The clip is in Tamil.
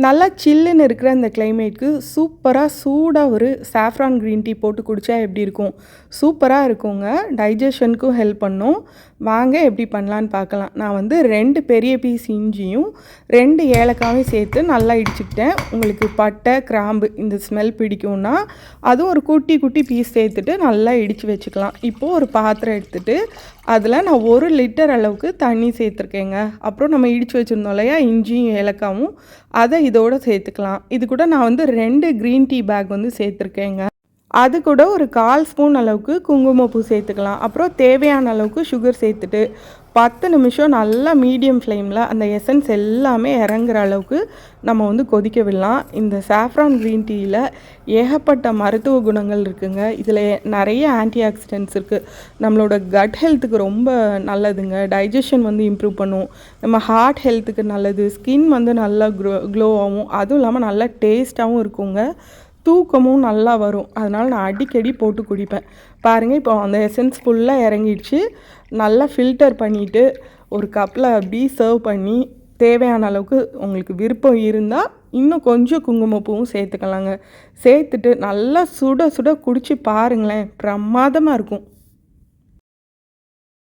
நல்லா சில்லுன்னு இருக்கிற இந்த கிளைமேட்க்கு சூப்பராக சூடாக ஒரு சாஃப்ரான் க்ரீன் டீ போட்டு குடித்தா எப்படி இருக்கும்? சூப்பராக இருக்குங்க. டைஜஷனுக்கும் ஹெல்ப் பண்ணும். வாங்க எப்படி பண்ணலான்னு பார்க்கலாம். நான் வந்து 2 பெரிய பீஸ் இஞ்சியும் 2 ஏலக்காயும் சேர்த்து நல்லா இடிச்சுக்கிட்டேன். உங்களுக்கு பட்டை, கிராம்பு இந்த ஸ்மெல் பிடிக்கும்னா அதுவும் ஒரு குட்டி குட்டி பீஸ் சேர்த்துட்டு நல்லா இடித்து வச்சுக்கலாம். இப்போது ஒரு பாத்திரம் எடுத்துகிட்டு அதில் நான் 1 லிட்டர் அளவுக்கு தண்ணி சேர்த்துருக்கேங்க. அப்புறம் நம்ம இடித்து வச்சுருந்தோம் இல்லையா இஞ்சியும் ஏலக்காவும், அதை இதோடு சேர்த்துக்கலாம். இது கூட நான் வந்து 2 க்ரீன் டீ பேக் வந்து சேர்த்துருக்கேங்க. அது கூட ஒரு 1/4 ஸ்பூன் அளவுக்கு குங்குமப்பூ சேர்த்துக்கலாம். அப்புறம் தேவையான அளவுக்கு சுகர் சேர்த்துட்டு 10 நிமிஷம் நல்லா மீடியம் ஃப்ளேமில் அந்த எசன்ஸ் எல்லாமே இறங்குற அளவுக்கு நம்ம வந்து கொதிக்க விடலாம். இந்த சாஃப்ரான் க்ரீன் டீயில் ஏகப்பட்ட மருத்துவ குணங்கள் இருக்குங்க. இதில் நிறைய ஆன்டி ஆக்சிடென்ட்ஸ் இருக்குது. நம்மளோட கட் ஹெல்த்துக்கு ரொம்ப நல்லதுங்க. டைஜஷன் வந்து இம்ப்ரூவ் பண்ணும். நம்ம ஹார்ட் ஹெல்த்துக்கு நல்லது. ஸ்கின் வந்து நல்லா க்ளோ ஆகும். அதுவும் இல்லாமல் நல்லா டேஸ்ட்டாகவும் இருக்குங்க. தூக்கமும் நல்லா வரும். அதனால் நான் அடிக்கடி போட்டு குடிப்பேன். பாருங்கள், இப்போ அந்த எசன்ஸ் ஃபுல்லாக இறங்கிடுச்சு. நல்லா ஃபில்டர் பண்ணிவிட்டு ஒரு கப்பில் அப்படி சர்வ் பண்ணி தேவையான அளவுக்கு உங்களுக்கு விருப்பம் இருந்தால் இன்னும் கொஞ்சம் குங்குமப்பூவும் சேர்த்துக்கலாங்க. சேர்த்துட்டு நல்லா சுட சுட குடித்து பாருங்களேன், பிரமாதமாக இருக்கும்.